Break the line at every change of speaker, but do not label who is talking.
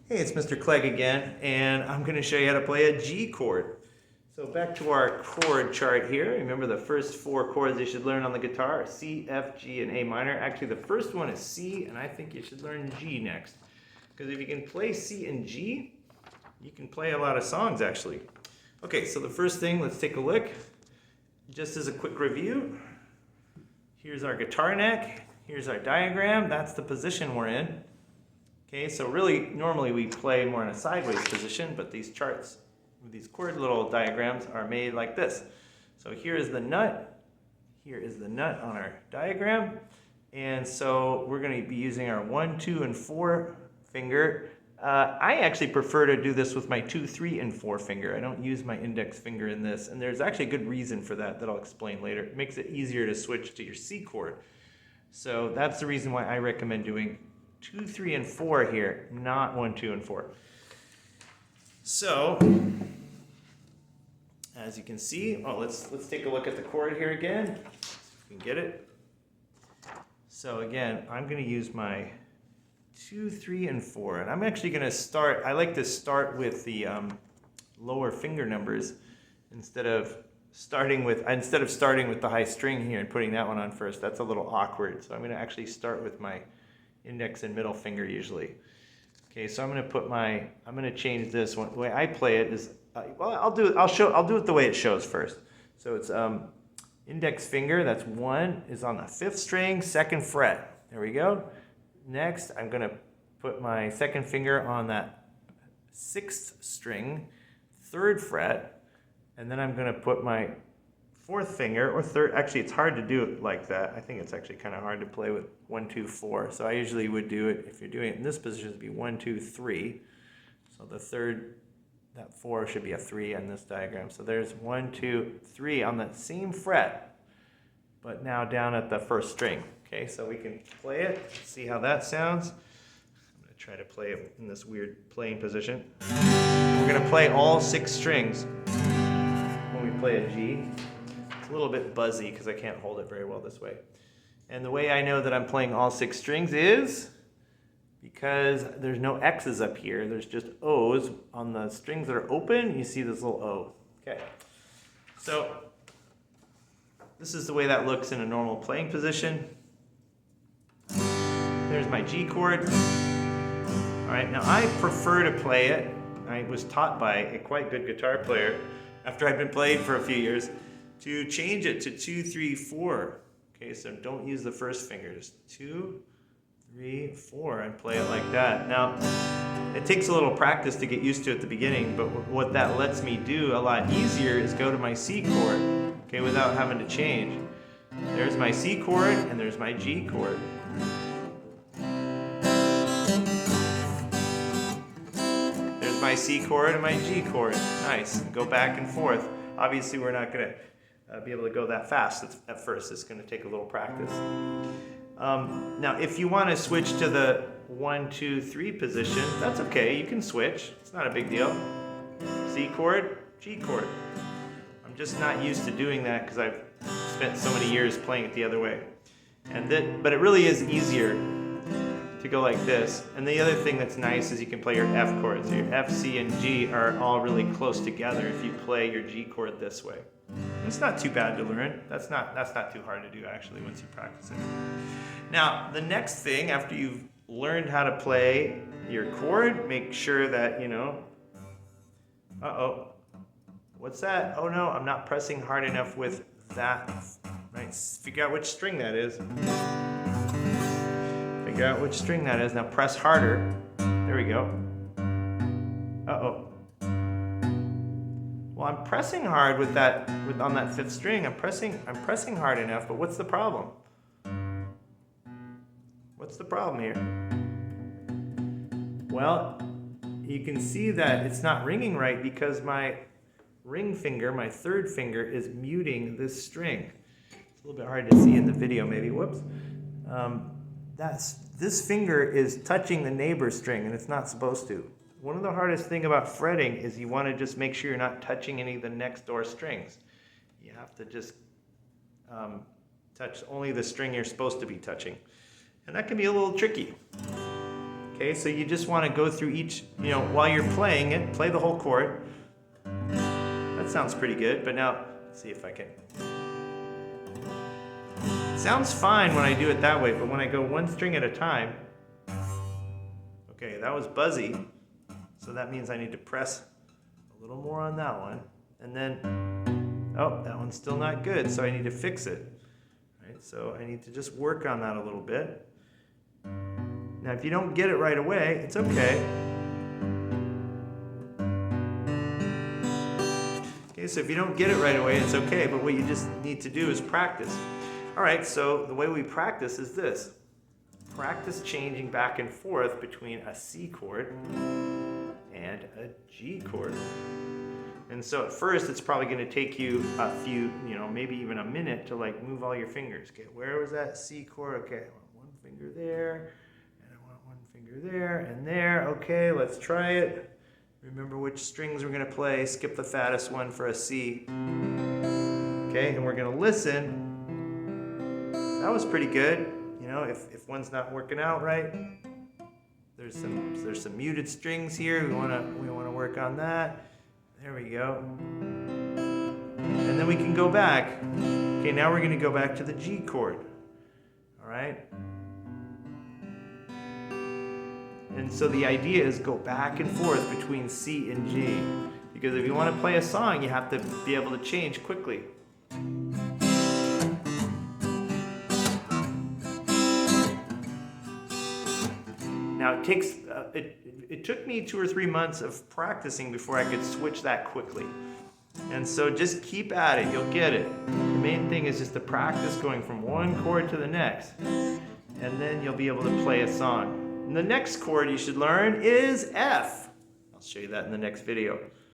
Hey, it's Mr. Clegg again, and I'm going to show you how to play a G chord. So back to our chord chart here. Remember the first four chords you should learn on the guitar are C, F, G, and A minor. Actually, the first one is C, and I think you should learn G next. Because if you can play C and G, you can play a lot of songs, actually. Okay, so the first thing, let's take a look. Just as a quick review, here's our guitar neck. Here's our diagram. That's the position we're in. Okay, so really, normally we play more in a sideways position, but these charts, these chord little diagrams are made like this. So here is the nut. Here is the nut on our diagram. And so we're going to be using our 1, 2, and 4 finger. I actually prefer to do this with my 2, 3, and 4 finger. I don't use my index finger in this, and there's actually a good reason for that I'll explain later. It makes it easier to switch to your C chord. So that's the reason why I recommend doing 2, 3, and 4 here, not 1, 2, and 4. So, as you can see, let's take a look at the chord here again. See if we can get it. So again, I'm going to use my 2, 3, and 4, and I'm actually going to start. I like to start with the lower finger numbers instead of starting with the high string here and putting that one on first. That's a little awkward. So I'm going to actually start with my index and middle finger usually. Okay, so I'm going to change this one. The way I play it is, I'll do it the way it shows first. So it's index finger, that's 1, is on the 5th string, 2nd fret. There we go. Next, I'm going to put my 2nd finger on that 6th string, 3rd fret, and then I'm going to put my 4th finger, or 3rd, actually it's hard to do it like that. I think it's actually kind of hard to play with 1, 2, 4. So I usually would do it, if you're doing it in this position, it'd be 1, 2, 3. So the 3rd, that 4 should be a 3 on this diagram. So there's 1, 2, 3 on that same fret, but now down at the 1st string. Okay, so we can play it, see how that sounds. I'm going to try to play it in this weird playing position. We're going to play all 6 strings when we play a G. It's a little bit buzzy because I can't hold it very well this way. And the way I know that I'm playing all 6 strings is because there's no X's up here. There's just O's. On the strings that are open, you see this little O. Okay. So this is the way that looks in a normal playing position. There's my G chord. All right, now I prefer to play it. I was taught by a quite good guitar player after I'd been playing for a few years to change it to 2, 3, 4. Okay, so don't use the 1st finger, just 2, 3, 4, and play it like that. Now, it takes a little practice to get used to at the beginning, but what that lets me do a lot easier is go to my C chord, okay, without having to change. There's my C chord, and there's my G chord. There's my C chord and my G chord. Nice. Go back and forth. Obviously, we're not going to be able to go that fast at first. It's going to take a little practice. Now, if you want to switch to the 1, 2, 3 position, that's okay. You can switch. It's not a big deal. C chord, G chord. I'm just not used to doing that because I've spent so many years playing it the other way. But it really is easier to go like this. And the other thing that's nice is you can play your F chords. Your F, C, and G are all really close together if you play your G chord this way. It's not too bad to learn. That's not too hard to do actually once you practice it. Now, the next thing after you've learned how to play your chord, make sure that, what's that? Oh no, I'm not pressing hard enough with that. Right, figure out which string that is. Figure out which string that is. Now press harder. There we go. Well, I'm pressing hard on that 5th string. I'm pressing hard enough, but what's the problem? What's the problem here? Well, you can see that it's not ringing right because my ring finger, my 3rd finger, is muting this string. It's a little bit hard to see in the video, maybe. Whoops. This finger is touching the neighbor string, and it's not supposed to. One of the hardest things about fretting is you want to just make sure you're not touching any of the next door strings. You have to just touch only the string you're supposed to be touching. And that can be a little tricky. Okay, so you just want to go through each, while you're playing it, play the whole chord. That sounds pretty good, but now, let's see if I can. It sounds fine when I do it that way, but when I go one string at a time, okay, that was buzzy, so that means I need to press a little more on that one, and then, oh, that one's still not good, so I need to fix it. Right, so I need to just work on that a little bit. Now, if you don't get it right away, it's okay. Okay, so if you don't get it right away, it's okay, but what you just need to do is practice. All right, so the way we practice is this. Practice changing back and forth between a C chord and a G chord. And so at first, it's probably going to take you a few, maybe even a minute to like move all your fingers. Okay, where was that C chord? Okay, I want one finger there, and I want one finger there, and there. Okay, let's try it. Remember which strings we're going to play. Skip the fattest one for a C. Okay, and we're going to listen. That was pretty good. If one's not working out right, there's some muted strings here. We want to work on that. There we go. And then we can go back. Okay, now we're going to go back to the G chord. All right? And so the idea is go back and forth between C and G. Because if you want to play a song, you have to be able to change quickly. Now it took me 2 or 3 months of practicing before I could switch that quickly. And so just keep at it, you'll get it. The main thing is just to practice going from one chord to the next. And then you'll be able to play a song. And the next chord you should learn is F. I'll show you that in the next video.